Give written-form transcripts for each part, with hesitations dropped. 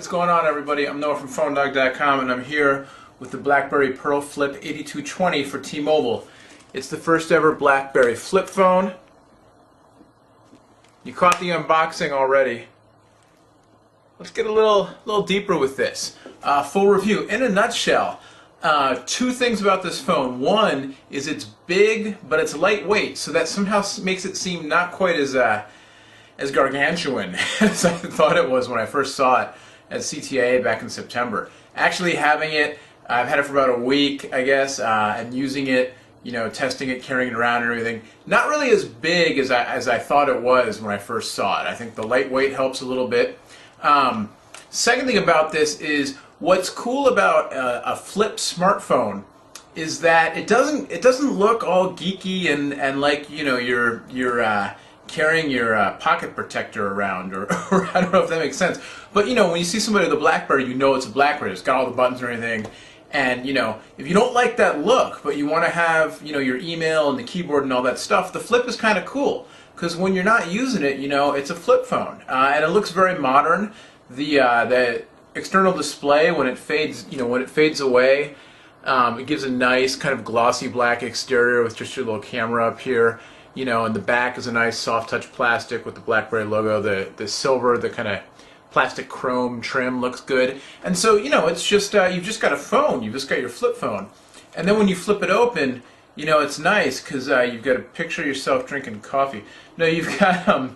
What's going on, everybody? I'm Noah from PhoneDog.com, and I'm here with the BlackBerry Pearl Flip 8220 for T-Mobile. It's the first ever BlackBerry flip phone. You caught the unboxing already. Let's get a little deeper with this. Full review. In a nutshell, two things about this phone. One is it's big, but it's lightweight, so that somehow makes it seem not quite as gargantuan as I thought it was when I first saw it at CTIA back in September. Actually having it, I've had it for about a week, I guess, and using it, you know, testing it, carrying it around and everything. Not really as big as I thought it was when I first saw it. I think the lightweight helps a little bit. Second thing about this is what's cool about a flip smartphone is that it doesn't look all geeky and like, you know, you're carrying your pocket protector around, or I don't know if that makes sense. But you know, when you see somebody with a BlackBerry, you know it's a BlackBerry. It's got all the buttons and everything. And you know, if you don't like that look, but you want to have, you know, your email and the keyboard and all that stuff, the flip is kind of cool. Because when you're not using it, you know, it's a flip phone, and it looks very modern. The external display, when it fades, you know, when it fades away, it gives a nice kind of glossy black exterior with just your little camera up here. You know, and the back is a nice soft touch plastic with the BlackBerry logo. The silver, the kind of plastic chrome trim looks good. And so, you know, it's just you've just got a phone. You've just got your flip phone. And then when you flip it open, you know, it's nice because you've got a picture of yourself drinking coffee. No, you've got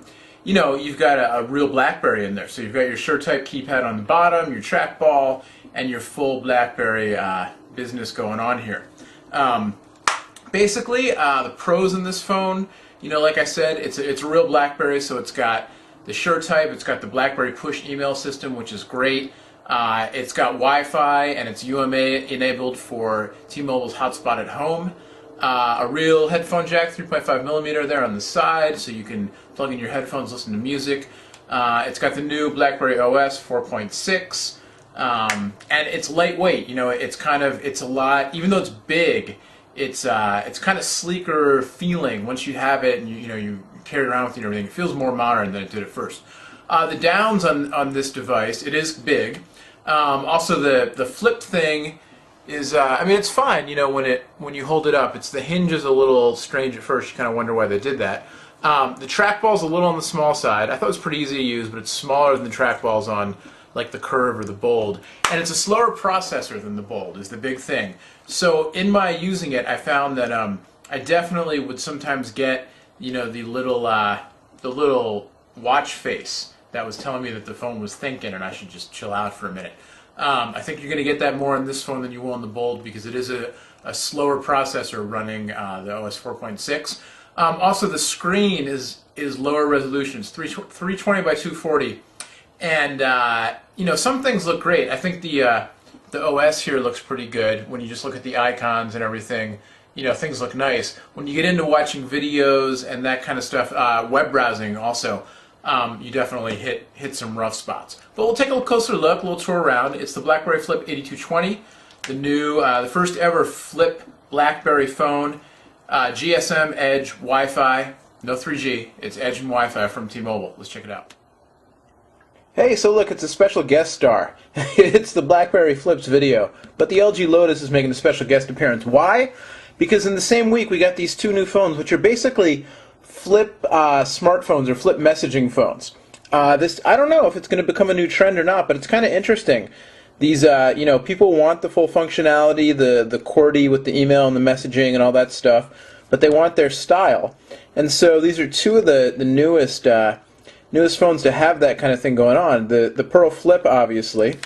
you know, you've got a real BlackBerry in there. So you've got your SureType keypad on the bottom, your trackball, and your full BlackBerry business going on here. Basically, the pros in this phone, you know, like I said, it's a real BlackBerry, so it's got the SureType, it's got the BlackBerry push email system, which is great. It's got Wi-Fi, and it's UMA enabled for T-Mobile's hotspot at home. A real headphone jack, 3.5mm there on the side, so you can plug in your headphones, listen to music. It's got the new BlackBerry OS 4.6, and it's lightweight. You know, it's a lot, even though it's big. It's kind of sleeker feeling once you have it and you know you carry it around with you and everything. It feels more modern than it did at first. The downs on this device, it is big. Also the flip thing is I mean, it's fine, you know, when you hold it up. It's the hinge is a little strange at first. You kind of wonder why they did that. The trackball's a little on the small side. I thought it was pretty easy to use, but it's smaller than the trackballs on like the Curve or the Bold, and it's a slower processor than the Bold is the big thing. So in my using it, I found that I definitely would sometimes get, you know, the little watch face that was telling me that the phone was thinking and I should just chill out for a minute. I think you're going to get that more in this phone than you will in the Bold because it is a slower processor running the OS 4.6. Also, the screen is lower resolution. It's 320 by 240. And you know, some things look great. I think the OS here looks pretty good when you just look at the icons and everything. You know, things look nice. When you get into watching videos and that kind of stuff, web browsing also, you definitely hit some rough spots. But we'll take a closer look, a little tour around. It's the BlackBerry Flip 8220, the first ever flip BlackBerry phone, GSM, Edge, Wi-Fi, no 3G. It's Edge and Wi-Fi from T-Mobile. Let's check it out. Hey, so look, it's a special guest star. It's the BlackBerry Flips video, but the LG Lotus is making a special guest appearance. Why? Because in the same week we got these two new phones, which are basically flip smartphones or flip messaging phones. I don't know if it's going to become a new trend or not, but it's kind of interesting. These, you know, people want the full functionality, the QWERTY with the email and the messaging and all that stuff, but they want their style. And so these are two of the newest phones to have that kind of thing going on. The Pearl Flip, obviously,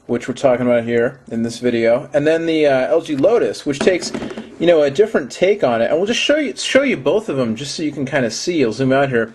which we're talking about here in this video, and then the LG Lotus, which takes, you know, a different take on it. And we'll just show you both of them just so you can kind of see. I'll zoom out here,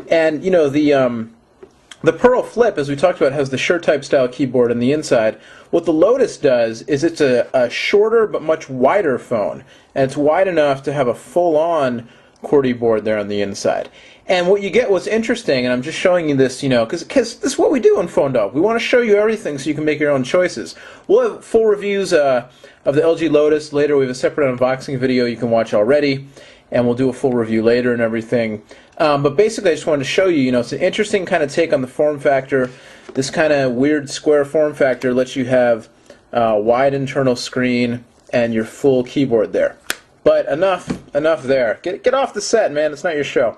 and you know, the Pearl Flip, as we talked about, has the SureType style keyboard on the inside. What the Lotus does is it's a shorter but much wider phone, and it's wide enough to have a full-on QWERTY board there on the inside. And what you get, what's interesting, and I'm just showing you this, you know, because this is what we do on PhoneDog. We want to show you everything so you can make your own choices. We'll have full reviews of the LG Lotus later. We have a separate unboxing video you can watch already. and we'll do a full review later and everything. But basically, I just wanted to show you, it's an interesting kind of take on the form factor. This kind of weird square form factor lets you have wide internal screen and your full keyboard there. But enough there. Get off the set, man. It's not your show.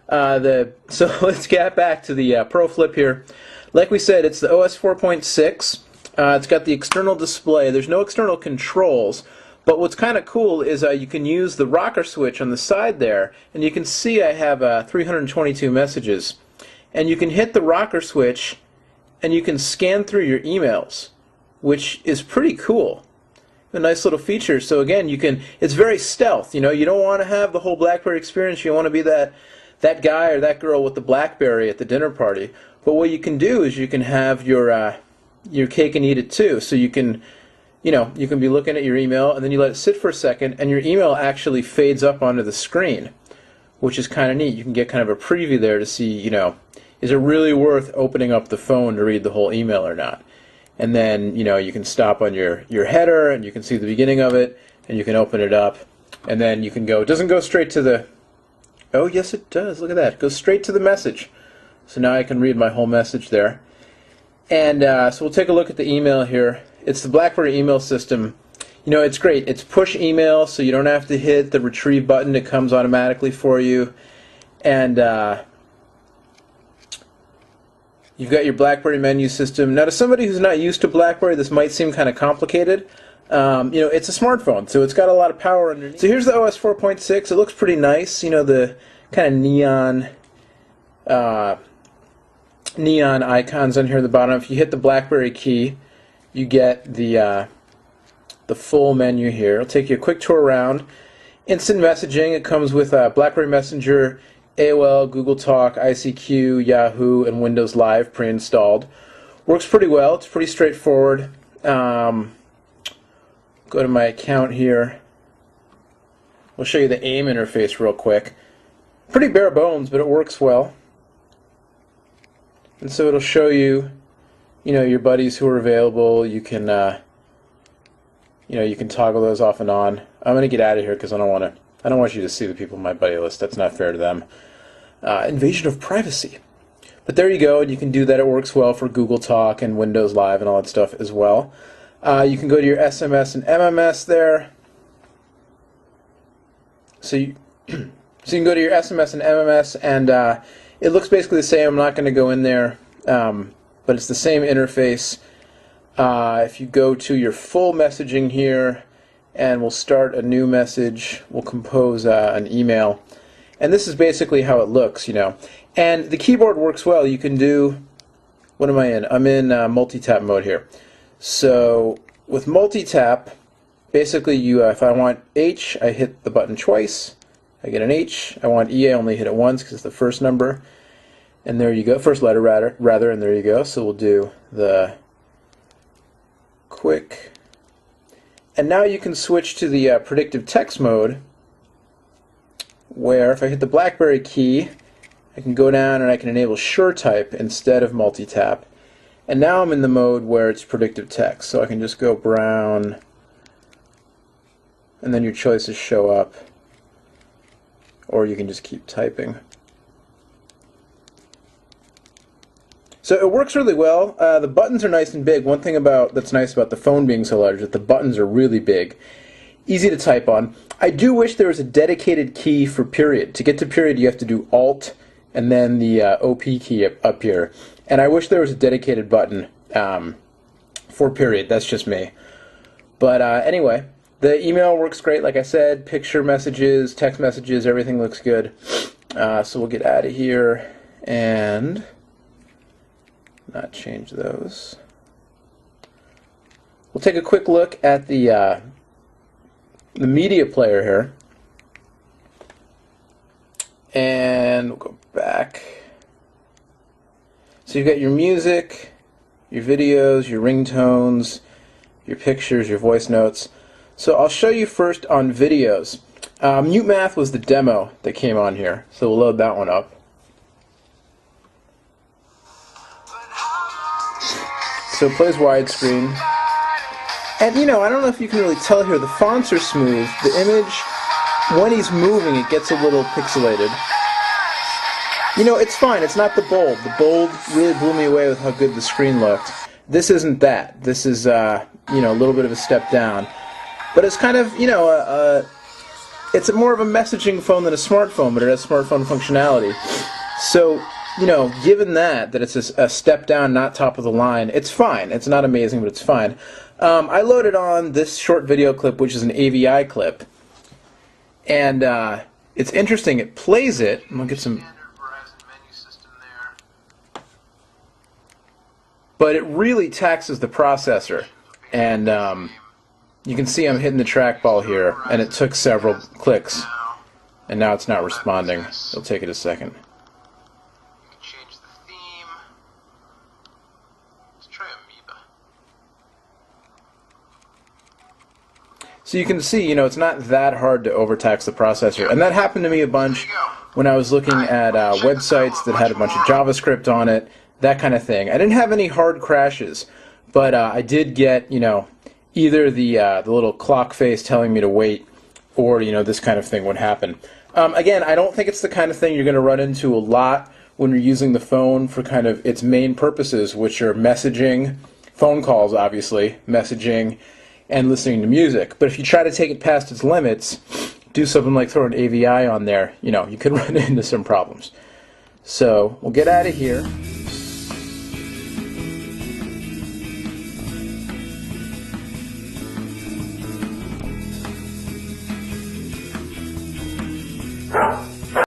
So let's get back to the Pro Flip here. Like we said, it's the OS 4.6. It's got the external display. There's no external controls. But what's kind of cool is you can use the rocker switch on the side there, and you can see I have 322 messages. And you can hit the rocker switch, and you can scan through your emails, which is pretty cool. A nice little feature. So again, it's very stealth. You don't want to have the whole BlackBerry experience. You want to be that guy or that girl with the BlackBerry at the dinner party. But what you can do is you can have your cake and eat it too. So you can be looking at your email, and then you let it sit for a second, and your email actually fades up onto the screen, which is kind of neat. You can get kind of a preview there to see, is it really worth opening up the phone to read the whole email or not? And then, you can stop on your header, and you can see the beginning of it, and you can open it up, and then you can go. It doesn't go straight to the. Oh, yes, it does. Look at that. It goes straight to the message. So now I can read my whole message there. And so we'll take a look at the email here. It's the BlackBerry email system. It's great. It's push email, so you don't have to hit the retrieve button. It comes automatically for you. And you've got your BlackBerry menu system. Now, to somebody who's not used to BlackBerry, this might seem kind of complicated. It's a smartphone, so it's got a lot of power underneath. So here's the OS 4.6. It looks pretty nice. The kind of neon icons on here at the bottom. If you hit the BlackBerry key, you get the full menu here. It'll take you a quick tour around. Instant messaging. It comes with BlackBerry Messenger, AOL, Google Talk, ICQ, Yahoo, and Windows Live pre-installed. Works pretty well. It's pretty straightforward. Go to my account here. We'll show you the AIM interface real quick. Pretty bare bones, but it works well. And so it'll show you, your buddies who are available. You can, you can toggle those off and on. I'm going to get out of here because I don't want you to see the people on my buddy list. That's not fair to them. Invasion of privacy. But there you go, and you can do that. It works well for Google Talk and Windows Live and all that stuff as well. You can go to your SMS and MMS there. So you can go to your SMS and MMS, and it looks basically the same. I'm not going to go in there, but it's the same interface. If you go to your full messaging here, and we'll start a new message, we'll compose an email, and this is basically how it looks, And the keyboard works well. You can do, what am I in? I'm in multi-tap mode here. So with multi-tap, basically if I want H, I hit the button twice. I get an H. I want E, I only hit it once because it's the first number. And there you go. First letter, rather, and there you go. So we'll do the quick. And now you can switch to the predictive text mode, where if I hit the BlackBerry key, I can go down and I can enable SureType instead of multi-tap. And now I'm in the mode where it's predictive text. So I can just go brown, and then your choices show up. Or you can just keep typing. So it works really well. The buttons are nice and big. One thing that's nice about the phone being so large is that the buttons are really big. Easy to type on. I do wish there was a dedicated key for period. To get to period, you have to do Alt and then the OP key up here. And I wish there was a dedicated button for period. That's just me. But anyway, the email works great, like I said. Picture messages, text messages, everything looks good. So we'll get out of here and not change those. We'll take a quick look at the media player here. And we'll go back. So you've got your music, your videos, your ringtones, your pictures, your voice notes. So I'll show you first on videos. Mute Math was the demo that came on here, so we'll load that one up. So it plays widescreen. And I don't know if you can really tell here, the fonts are smooth. The image when he's moving, it gets a little pixelated. You know, it's fine. It's not the bold. The bold really blew me away with how good the screen looked. This isn't that. This is, you know, a little bit of a step down. But it's kind of, you know, it's more of a messaging phone than a smartphone, but it has smartphone functionality. So, you know, given that it's a step down, not top of the line, it's fine. It's not amazing, but it's fine. I loaded on this short video clip, which is an AVI clip. And it's interesting. It plays it. I'm going to get some... But it really taxes the processor. And you can see I'm hitting the trackball here, and it took several clicks. And now it's not responding. It'll take it a second. Change the theme. Let's try Amoeba. So you can see, you know, it's not that hard to overtax the processor. And that happened to me a bunch when I was looking at websites that had a bunch of JavaScript on it, that kind of thing. I didn't have any hard crashes, but I did get, you know, either the little clock face telling me to wait, or, you know, this kind of thing would happen. Again, I don't think it's the kind of thing you're going to run into a lot when you're using the phone for kind of its main purposes, which are messaging, phone calls, obviously, messaging, and listening to music. But if you try to take it past its limits, do something like throw an AVI on there, you know, you could run into some problems. So we'll get out of here.